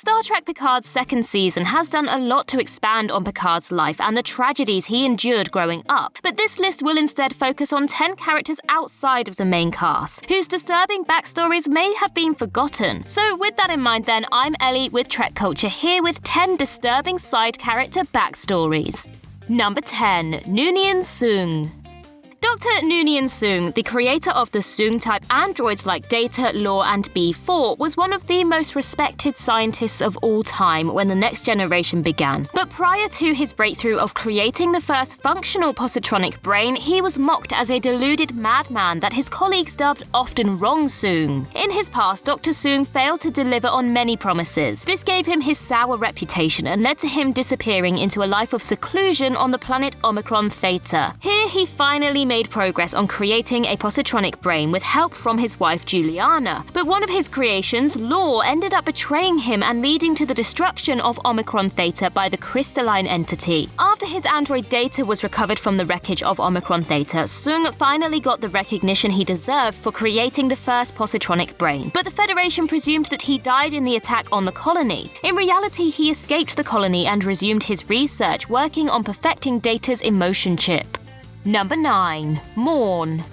Star Trek Picard's second season has done a lot to expand on Picard's life and the tragedies he endured growing up, but this list will instead focus on 10 characters outside of the main cast, whose disturbing backstories may have been forgotten. So with that in mind then, I'm Ellie with Trek Culture here with 10 disturbing side character backstories. Number 10. Nian Soon. Dr. Nian Soon, the creator of the Soong-type androids like Data, Law, and B4, was one of the most respected scientists of all time when the next generation began. But prior to his breakthrough of creating the first functional positronic brain, he was mocked as a deluded madman that his colleagues dubbed often wrong Soong. In his past, Dr. Soong failed to deliver on many promises. This gave him his sour reputation and led to him disappearing into a life of seclusion on the planet Omicron Theta. Here he finally made progress on creating a positronic brain with help from his wife Juliana, but one of his creations, Law, ended up betraying him and leading to the destruction of Omicron Theta by the crystalline entity. After his android Data was recovered from the wreckage of Omicron Theta, Soong finally got the recognition he deserved for creating the first positronic brain, but the Federation presumed that he died in the attack on the colony. In reality, he escaped the colony and resumed his research, working on perfecting Data's emotion chip. Number 9. Mourn.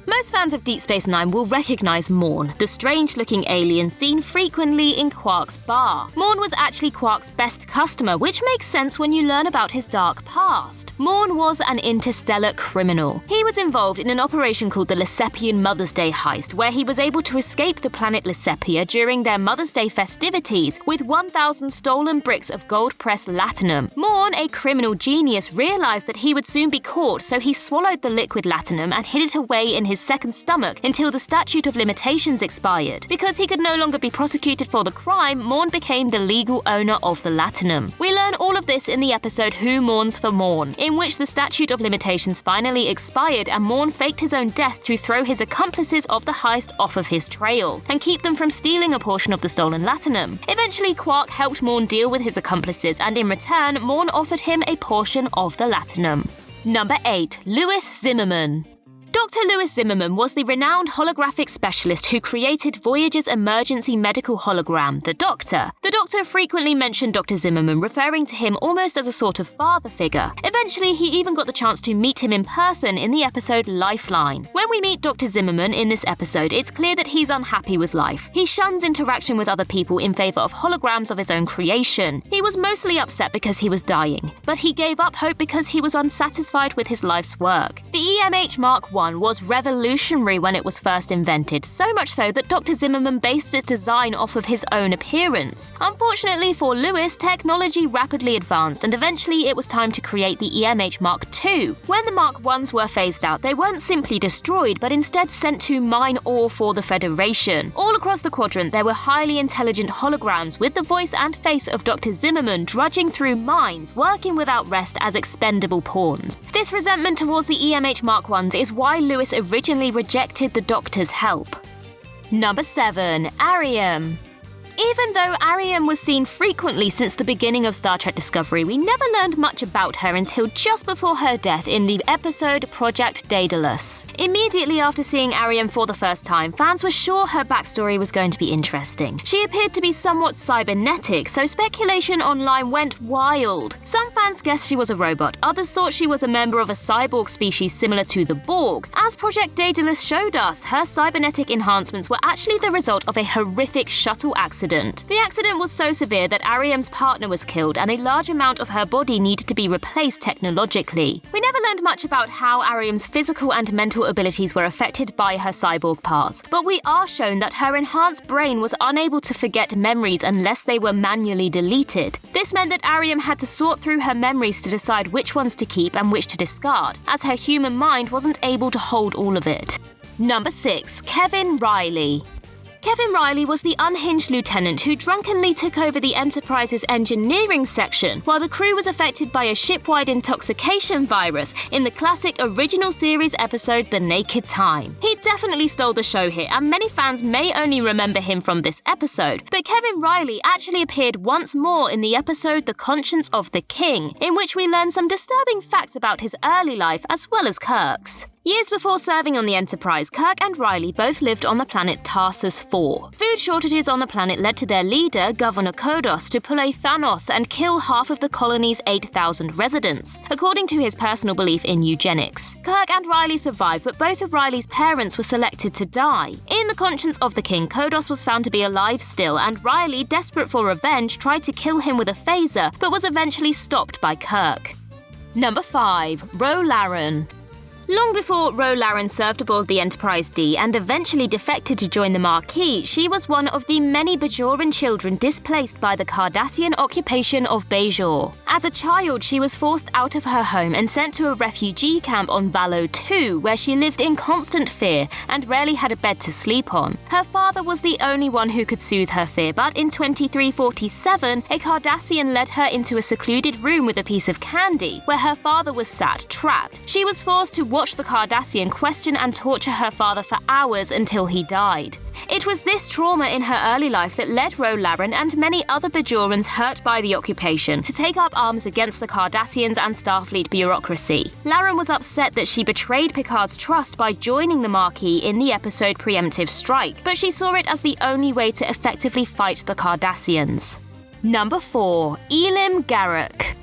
Most fans of Deep Space Nine will recognize Mourn, the strange-looking alien seen frequently in Quark's bar. Mourn was actually Quark's best customer, which makes sense when you learn about his dark past. Mourn was an interstellar criminal. He was involved in an operation called the Lesepian Mother's Day heist, where he was able to escape the planet Lesepia during their Mother's Day festivities with 1,000 stolen bricks of gold-pressed latinum. Mourn, a criminal genius, realized that he would soon be caught, so he swallowed the liquid latinum and hid it away in his second stomach until the statute of limitations expired. Because he could no longer be prosecuted for the crime, Mourn became the legal owner of the latinum. We learn all of this in the episode Who Mourns for Mourn, in which the statute of limitations finally expired and Mourn faked his own death to throw his accomplices of the heist off of his trail and keep them from stealing a portion of the stolen latinum. Eventually, Quark helped Mourn deal with his accomplices, and in return, Mourn offered him a portion of the latinum. Number 8. Louis Zimmerman. Dr. Louis Zimmerman was the renowned holographic specialist who created Voyager's emergency medical hologram, the Doctor. The Doctor frequently mentioned Dr. Zimmerman, referring to him almost as a sort of father figure. Eventually, he even got the chance to meet him in person in the episode Lifeline. When we meet Dr. Zimmerman in this episode, it's clear that he's unhappy with life. He shuns interaction with other people in favor of holograms of his own creation. He was mostly upset because he was dying, but he gave up hope because he was unsatisfied with his life's work. The EMH Mark I was revolutionary when it was first invented, so much so that Dr. Zimmerman based its design off of his own appearance. Unfortunately for Louis, technology rapidly advanced and eventually it was time to create the EMH Mark II. When the Mark Is were phased out, they weren't simply destroyed but instead sent to mine ore for the Federation. All across the quadrant there were highly intelligent holograms with the voice and face of Dr. Zimmerman drudging through mines, working without rest as expendable pawns. This resentment towards the EMH Mark Is is why Louis originally rejected the Doctor's help. Number 7. Ariam. Even though Ariam was seen frequently since the beginning of Star Trek Discovery, we never learned much about her until just before her death in the episode Project Daedalus. Immediately after seeing Ariam for the first time, fans were sure her backstory was going to be interesting. She appeared to be somewhat cybernetic, so speculation online went wild. Some fans guessed she was a robot, others thought she was a member of a cyborg species similar to the Borg. As Project Daedalus showed us, her cybernetic enhancements were actually the result of a horrific shuttle accident. The accident was so severe that Ariam's partner was killed and a large amount of her body needed to be replaced technologically. We never learned much about how Ariam's physical and mental abilities were affected by her cyborg parts, but we are shown that her enhanced brain was unable to forget memories unless they were manually deleted. This meant that Ariam had to sort through her memories to decide which ones to keep and which to discard, as her human mind wasn't able to hold all of it. Number 6. Kevin Riley. Kevin Riley was the unhinged lieutenant who drunkenly took over the Enterprise's engineering section while the crew was affected by a ship-wide intoxication virus in the classic original series episode The Naked Time. He definitely stole the show here, and many fans may only remember him from this episode, but Kevin Riley actually appeared once more in the episode The Conscience of the King, in which we learn some disturbing facts about his early life as well as Kirk's. Years before serving on the Enterprise, Kirk and Riley both lived on the planet Tarsus 4. Food shortages on the planet led to their leader, Governor Kodos, to pull a Thanos and kill half of the colony's 8,000 residents, according to his personal belief in eugenics. Kirk and Riley survived, but both of Riley's parents were selected to die. In the conscience of the king, Kodos was found to be alive still, and Riley, desperate for revenge, tried to kill him with a phaser, but was eventually stopped by Kirk. Number 5. Roe Laren. Long before Roe Laren served aboard the Enterprise D and eventually defected to join the Maquis, she was one of the many Bajoran children displaced by the Cardassian occupation of Bajor. As a child, she was forced out of her home and sent to a refugee camp on Valo 2, where she lived in constant fear and rarely had a bed to sleep on. Her father was the only one who could soothe her fear, but in 2347, a Cardassian led her into a secluded room with a piece of candy, where her father was sat trapped. She was forced to watch the Cardassian question and torture her father for hours until he died. It was this trauma in her early life that led Roe Laren and many other Bajorans hurt by the occupation to take up arms against the Cardassians and Starfleet bureaucracy. Laren was upset that she betrayed Picard's trust by joining the Maquis in the episode Preemptive Strike, but she saw it as the only way to effectively fight the Cardassians. Number 4. Elim Garrick.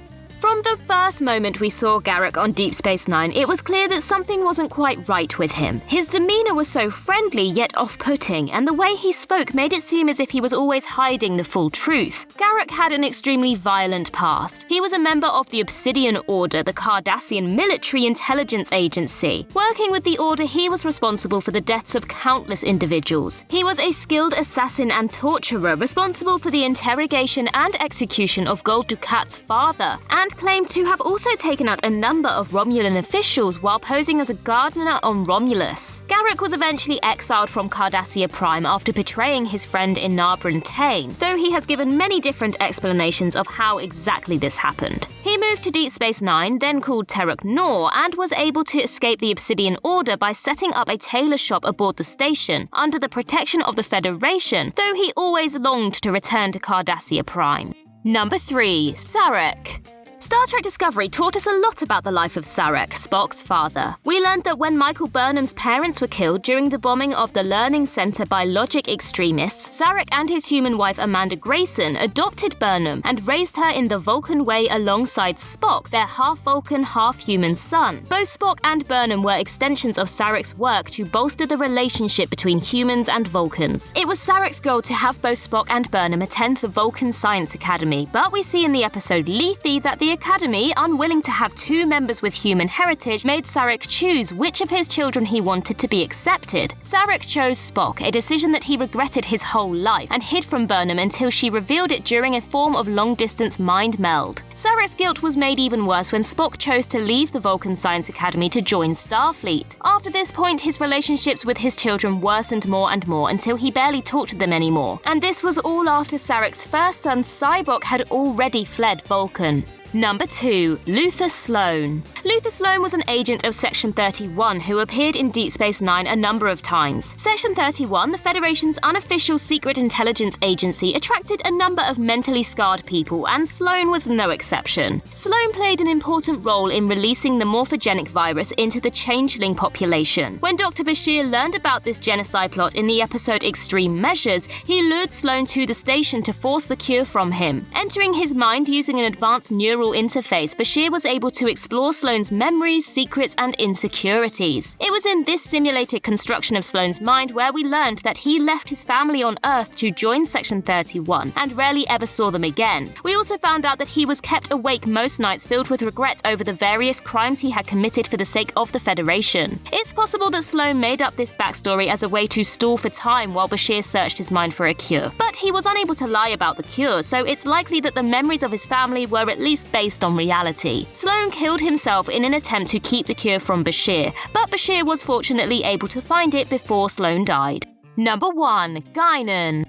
From the first moment we saw Garrick on Deep Space Nine, it was clear that something wasn't quite right with him. His demeanor was so friendly yet off-putting, and the way he spoke made it seem as if he was always hiding the full truth. Garrick had an extremely violent past. He was a member of the Obsidian Order, the Cardassian military intelligence agency. Working with the Order, he was responsible for the deaths of countless individuals. He was a skilled assassin and torturer, responsible for the interrogation and execution of Gul Dukat's father, and claimed to have also taken out a number of Romulan officials while posing as a gardener on Romulus. Garrick was eventually exiled from Cardassia Prime after betraying his friend in Narbran Tain, though he has given many different explanations of how exactly this happened. He moved to Deep Space Nine, then called Terok Nor, and was able to escape the Obsidian Order by setting up a tailor shop aboard the station, under the protection of the Federation, though he always longed to return to Cardassia Prime. Number 3. Saric. Star Trek Discovery taught us a lot about the life of Saric, Spock's father. We learned that when Michael Burnham's parents were killed during the bombing of the Learning Center by logic extremists, Saric and his human wife Amanda Grayson adopted Burnham and raised her in the Vulcan way alongside Spock, their half-Vulcan, half-human son. Both Spock and Burnham were extensions of Saric's work to bolster the relationship between humans and Vulcans. It was Saric's goal to have both Spock and Burnham attend the Vulcan Science Academy, but we see in the episode Lethe that the Academy, unwilling to have two members with human heritage, made Saric choose which of his children he wanted to be accepted. Saric chose Spock, a decision that he regretted his whole life, and hid from Burnham until she revealed it during a form of long-distance mind meld. Saric's guilt was made even worse when Spock chose to leave the Vulcan Science Academy to join Starfleet. After this point, his relationships with his children worsened more and more until he barely talked to them anymore. And this was all after Saric's first son, Sybok, had already fled Vulcan. Number 2. Luther Sloan. Luther Sloan was an agent of Section 31 who appeared in Deep Space Nine a number of times. Section 31, the Federation's unofficial secret intelligence agency, attracted a number of mentally scarred people, and Sloan was no exception. Sloan played an important role in releasing the morphogenic virus into the changeling population. When Dr. Bashir learned about this genocide plot in the episode Extreme Measures, he lured Sloan to the station to force the cure from him. Entering his mind using an advanced neural interface, Bashir was able to explore Sloan's memories, secrets, and insecurities. It was in this simulated construction of Sloan's mind where we learned that he left his family on Earth to join Section 31 and rarely ever saw them again. We also found out that he was kept awake most nights filled with regret over the various crimes he had committed for the sake of the Federation. It's possible that Sloan made up this backstory as a way to stall for time while Bashir searched his mind for a cure. But he was unable to lie about the cure, so it's likely that the memories of his family were at least based on reality. Sloan killed himself in an attempt to keep the cure from Bashir, but Bashir was fortunately able to find it before Sloan died. Number 1. Gainen.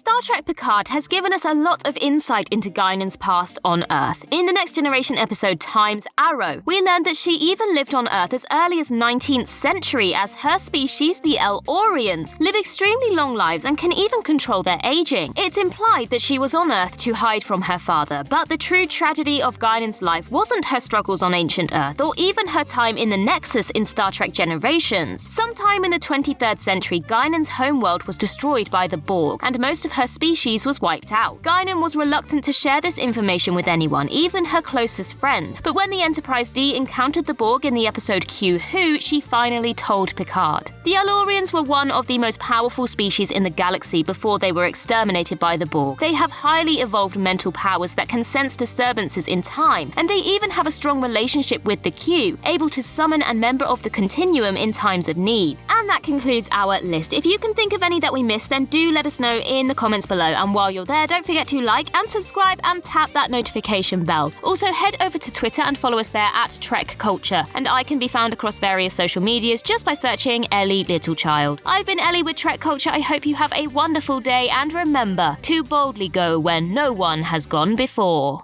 Star Trek Picard has given us a lot of insight into Gainen's past on Earth. In the Next Generation episode Time's Arrow, we learned that she even lived on Earth as early as 19th century, as her species, the El-Orians, live extremely long lives and can even control their aging. It's implied that she was on Earth to hide from her father, but the true tragedy of Gainen's life wasn't her struggles on ancient Earth or even her time in the Nexus in Star Trek Generations. Sometime in the 23rd century, Gainen's homeworld was destroyed by the Borg, and most of her species was wiped out. Gainen was reluctant to share this information with anyone, even her closest friends, but when the Enterprise D encountered the Borg in the episode Q Who, she finally told Picard. The El-Orians were one of the most powerful species in the galaxy before they were exterminated by the Borg. They have highly evolved mental powers that can sense disturbances in time, and they even have a strong relationship with the Q, able to summon a member of the Continuum in times of need. And that concludes our list. If you can think of any that we missed, then do let us know in the comments below. And while you're there, don't forget to like and subscribe and tap that notification bell. Also, head over to Twitter and follow us there at Trek Culture. And I can be found across various social medias just by searching Ellie Littlechild. I've been Ellie with Trek Culture. I hope you have a wonderful day, and remember to boldly go where no one has gone before.